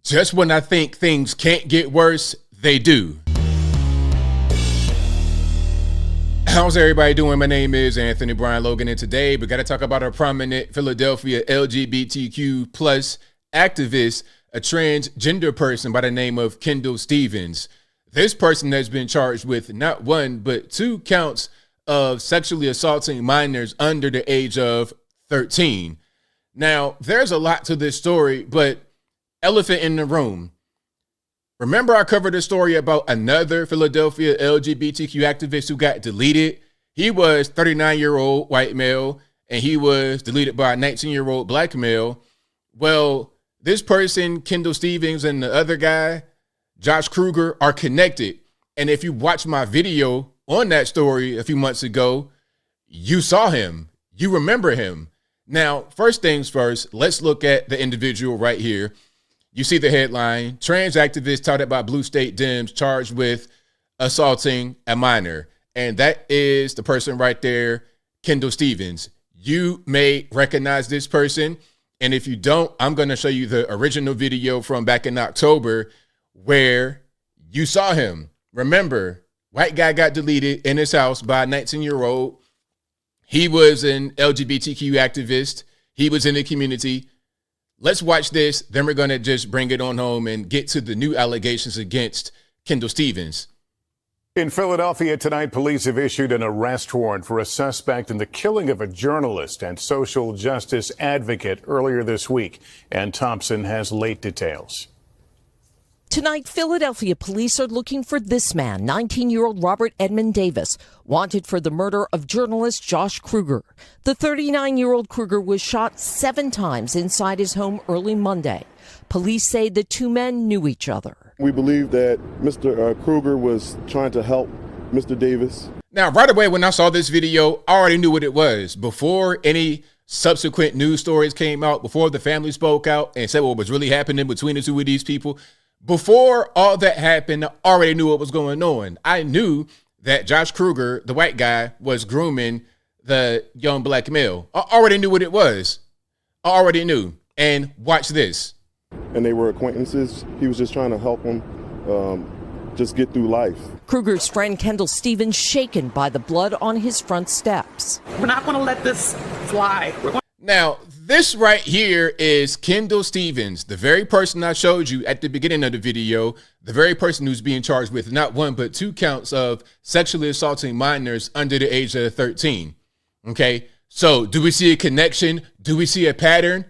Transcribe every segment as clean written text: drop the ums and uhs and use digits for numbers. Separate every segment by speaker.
Speaker 1: Just when I think things can't get worse, they do. How's everybody doing? My name is Anthony Brian Logan, and today we got to talk about a prominent Philadelphia LGBTQ plus activist, a transgender person by the name of Kendall Stevens. This person has been charged with not one, but 2 counts of sexually assaulting minors under the age of 13. Now, there's a lot to this story, but elephant in the room. Remember I covered a story about another Philadelphia LGBTQ activist who got deleted? He was 39-year-old white male, and he was deleted by a 19-year-old black male. Well, this person, Kendall Stevens, and the other guy, Josh Kruger, are connected. And if you watched my video on that story a few months ago, you saw him. You remember him. Now, first things first, let's look at the individual right here. You see the headline, trans activist touted by Blue State Dems charged with assaulting a minor. And that is the person right there, Kendall Stevens. You may recognize this person. And if you don't, I'm going to show you the original video from back in October where you saw him. Remember, white guy got deleted in his house by a 19-year-old. He was an LGBTQ activist. He was in the community. Let's watch this. Then we're going to just bring it on home and get to the new allegations against Kendall Stevens.
Speaker 2: In Philadelphia tonight, police have issued an arrest warrant for a suspect in the killing of a journalist and social justice advocate earlier this week. Ann Thompson has late details.
Speaker 3: Tonight, Philadelphia police are looking for this man, 19-year-old Robert Edmund Davis, wanted for the murder of journalist Josh Kruger. The 39-year-old Kruger was shot 7 times inside his home early Monday. Police say the 2 men knew each other.
Speaker 4: We believe that Mr. Kruger was trying to help Mr. Davis.
Speaker 1: Now, right away when I saw this video, I already knew what it was. Before any subsequent news stories came out, before the family spoke out and said what was really happening between the 2 of these people, before all that happened, I already knew what was going on. I knew that Josh Kruger, the white guy, was grooming the young black male. I already knew what it was. I already knew. And watch this.
Speaker 4: And they were acquaintances. He was just trying to help him just get through life.
Speaker 3: Kruger's friend Kendall Stevens shaken by the blood on his front steps.
Speaker 5: We're not going to let this fly.
Speaker 1: Now, this right here is Kendall Stevens, the very person I showed you at the beginning of the video, the very person who's being charged with not 1, but 2 counts of sexually assaulting minors under the age of 13. Okay, so do we see a connection? Do we see a pattern?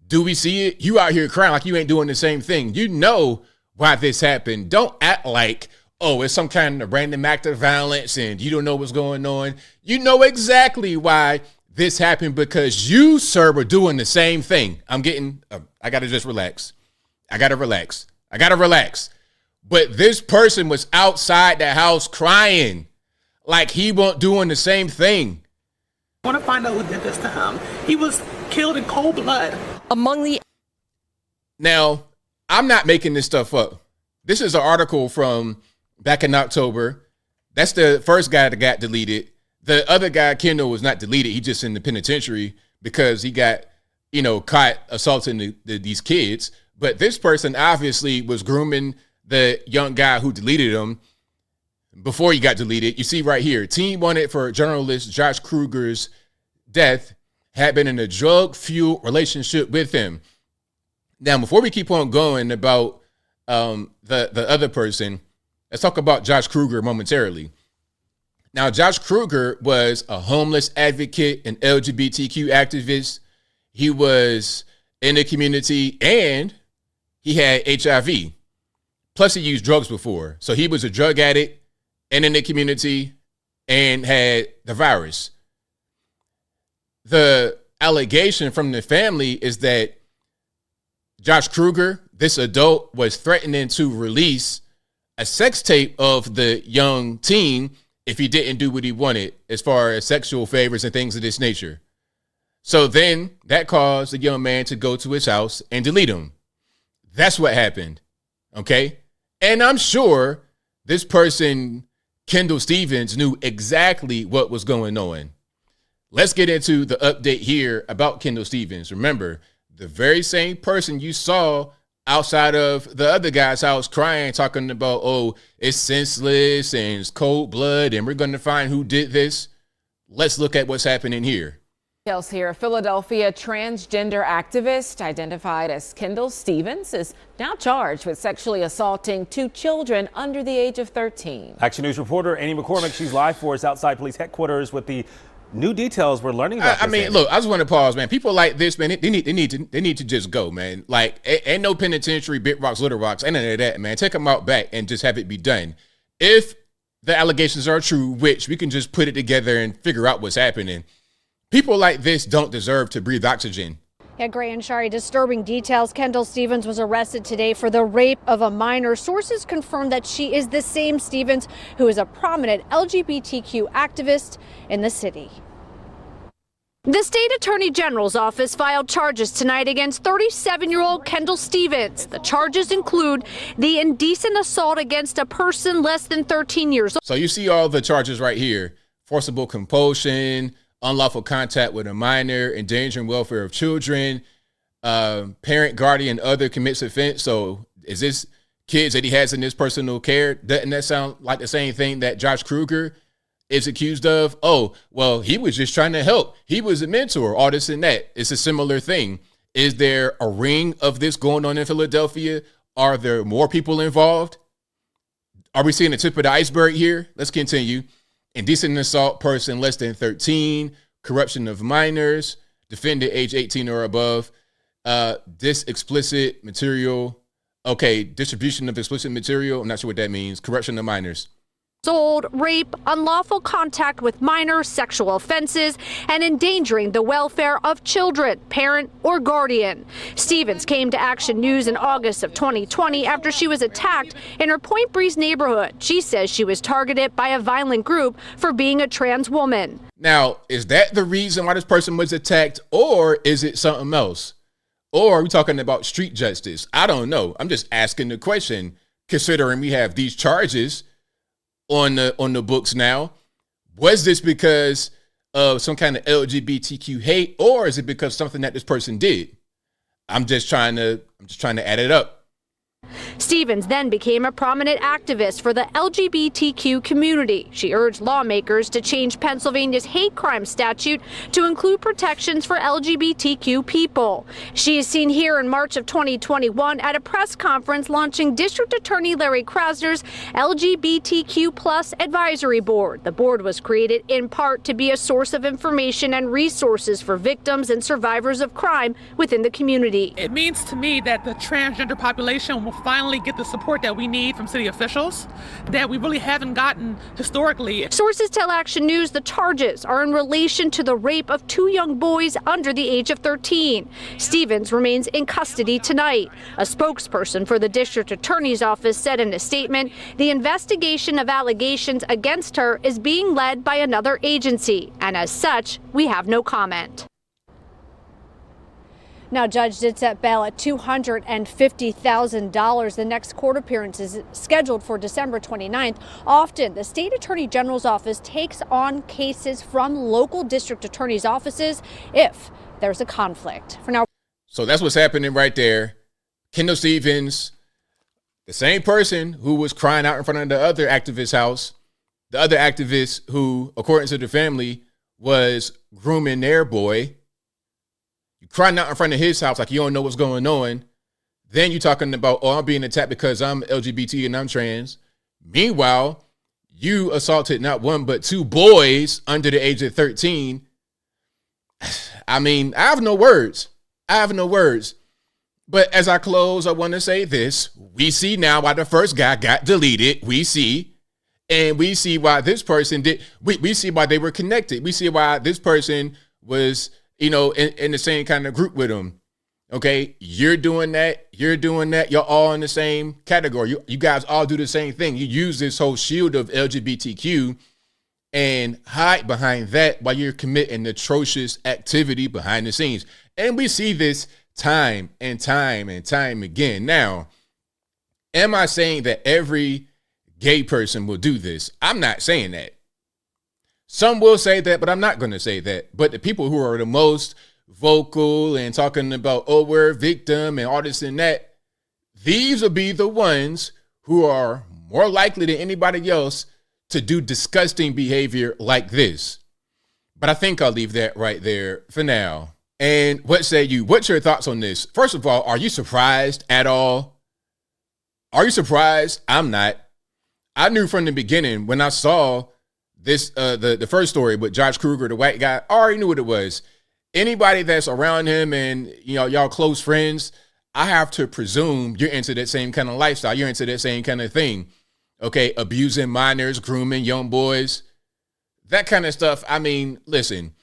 Speaker 1: Do we see it? You out here crying like you ain't doing the same thing. You know why this happened. Don't act like, oh, it's some kind of random act of violence and you don't know what's going on. You know exactly why this happened, because you, sir, were doing the same thing. I got to just relax. I got to relax. But this person was outside the house crying like he wasn't doing the same thing.
Speaker 5: I want to find out who did this to him. He was killed in cold blood.
Speaker 1: Now, I'm not making this stuff up. This is an article from back in October. That's the first guy that got deleted. The other guy, Kendall, was not deleted. He just in the penitentiary because he got, caught assaulting these kids. But this person obviously was grooming the young guy who deleted him before he got deleted. You see right here, team wanted for journalist Josh Kruger's death had been in a drug-fueled relationship with him. Now, before we keep on going about the other person, let's talk about Josh Kruger momentarily. Now, Josh Kruger was a homeless advocate, an LGBTQ activist. He was in the community and he had HIV. Plus, he used drugs before. So he was a drug addict and in the community and had the virus. The allegation from the family is that Josh Kruger, this adult, was threatening to release a sex tape of the young teen if he didn't do what he wanted as far as sexual favors and things of this nature. So then that caused the young man to go to his house and delete him. That's what happened. Okay. And I'm sure this person, Kendall Stevens, knew exactly what was going on. Let's get into the update here about Kendall Stevens. Remember, the very same person you saw outside of the other guy's house crying, talking about, oh, it's senseless and it's cold blood and we're going to find who did this. Let's look at what's happening here.
Speaker 6: Details here. Philadelphia transgender activist identified as Kendall Stevens is now charged with sexually assaulting 2 children under the age of 13.
Speaker 7: Action News reporter Annie McCormick, she's live for us outside police headquarters with the new details we're learning about.
Speaker 1: Look, I just want to pause, man. People like this, man, they need to just go, man. Like, ain't no penitentiary, big rocks, little rocks, ain't none of that, man. Take them out back and just have it be done. If the allegations are true, which we can just put it together and figure out what's happening. People like this don't deserve to breathe oxygen.
Speaker 8: Yeah, Gray and Shari, disturbing details. Kendall Stevens was arrested today for the rape of a minor. Sources confirm that she is the same Stevens who is a prominent LGBTQ activist in the city. The state attorney general's office filed charges tonight against 37-year-old Kendall Stevens. The charges include the indecent assault against a person less than 13 years old.
Speaker 1: So you see all the charges right here: forcible compulsion, unlawful contact with a minor, endangering welfare of children, parent, guardian, other commits offense. So is this kids that he has in his personal care? Doesn't that sound like the same thing that Josh Kruger is accused of? Oh, well, he was just trying to help. He was a mentor, all this and that. It's a similar thing. Is there a ring of this going on in Philadelphia? Are there more people involved? Are we seeing the tip of the iceberg here? Let's continue. Indecent assault, person less than 13, corruption of minors, defendant age 18 or above, this explicit material. Okay, distribution of explicit material. I'm not sure what that means. Corruption of minors.
Speaker 8: Old, rape, unlawful contact with minors, sexual offenses, and endangering the welfare of children, parent or guardian. Stevens came to Action News in August of 2020 after she was attacked in her Point Breeze neighborhood. She says she was targeted by a violent group for being a trans woman.
Speaker 1: Now, is that the reason why this person was attacked, or is it something else? Or are we talking about street justice? I don't know. I'm just asking the question, considering we have these charges on the books now. Was this because of some kind of LGBTQ hate, or is it because something that this person did? I'm just trying to add it up.
Speaker 8: Stevens then became a prominent activist for the LGBTQ community. She urged lawmakers to change Pennsylvania's hate crime statute to include protections for LGBTQ people. She is seen here in March of 2021 at a press conference launching District Attorney Larry Krasner's LGBTQ Plus Advisory Board. The board was created in part to be a source of information and resources for victims and survivors of crime within the community.
Speaker 5: It means to me that the transgender population will finally get the support that we need from city officials that we really haven't gotten historically.
Speaker 8: Sources tell Action News the charges are in relation to the rape of 2 young boys under the age of 13. Stevens remains in custody tonight. A spokesperson for the district attorney's office said in a statement, the investigation of allegations against her is being led by another agency, and as such, we have no comment. Now, judge did set bail at $250,000. The next court appearance is scheduled for December 29th. Often, the state attorney general's office takes on cases from local district attorney's offices if there's a conflict. For now,
Speaker 1: so that's what's happening right there. Kendall Stevens, the same person who was crying out in front of the other activist's house, the other activist who, according to the family, was grooming their boy. You crying out in front of his house like you don't know what's going on. Then you talking about, oh, I'm being attacked because I'm LGBT and I'm trans. Meanwhile, you assaulted not 1 but 2 boys under the age of 13. I mean, I have no words. But as I close, I want to say this. We see now why the first guy got deleted. We see why this person did. We see why they were connected. We see why this person was, in the same kind of group with him. Okay, you're doing that. You're all in the same category. You guys all do the same thing. You use this whole shield of LGBTQ and hide behind that while you're committing atrocious activity behind the scenes. And we see this time and time again. Now, am I saying that every gay person will do this? I'm not saying that. Some will say that, but I'm not going to say that. But the people who are the most vocal and talking about, oh, we're a victim and all this and that, these will be the ones who are more likely than anybody else to do disgusting behavior like this. But I think I'll leave that right there for now. And what say you? What's your thoughts on this? First of all, are you surprised at all? Are you surprised? I'm not. I knew from the beginning when I saw this, the first story with Josh Kruger, the white guy, I already knew what it was. Anybody that's around him and, y'all close friends, I have to presume you're into that same kind of lifestyle. You're into that same kind of thing. Okay, abusing minors, grooming young boys, that kind of stuff. I mean, listen,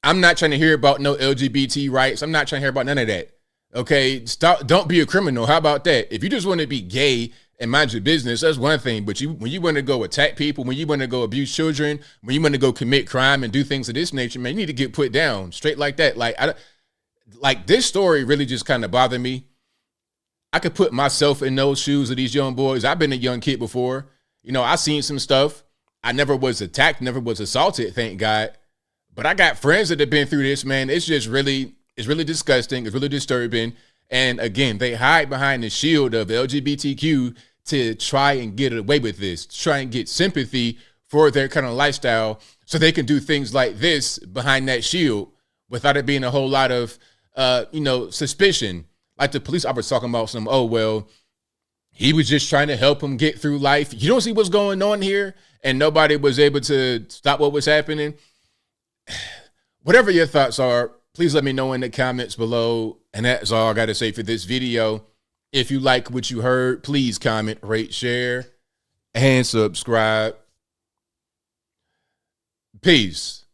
Speaker 1: I'm not trying to hear about no LGBT rights. I'm not trying to hear about none of that. Okay, stop. Don't be a criminal. How about that? If you just want to be gay and mind your business, that's one thing. But when you want to go attack people, when you want to go abuse children, when you want to go commit crime and do things of this nature, man, you need to get put down straight like that. Like this story really just kind of bothered me. I could put myself in those shoes of these young boys. I've been a young kid before. I seen some stuff. I never was attacked, never was assaulted, thank God. But I got friends that have been through this, man. It's really disgusting. It's really disturbing. And again, they hide behind the shield of LGBTQ to try and get away with this, to try and get sympathy for their kind of lifestyle so they can do things like this behind that shield without it being a whole lot of, suspicion. Like the police, I was talking about he was just trying to help him get through life. You don't see what's going on here, and nobody was able to stop what was happening. Whatever your thoughts are, please let me know in the comments below. And that's all I got to say for this video. If you like what you heard, please comment, rate, share, and subscribe. Peace.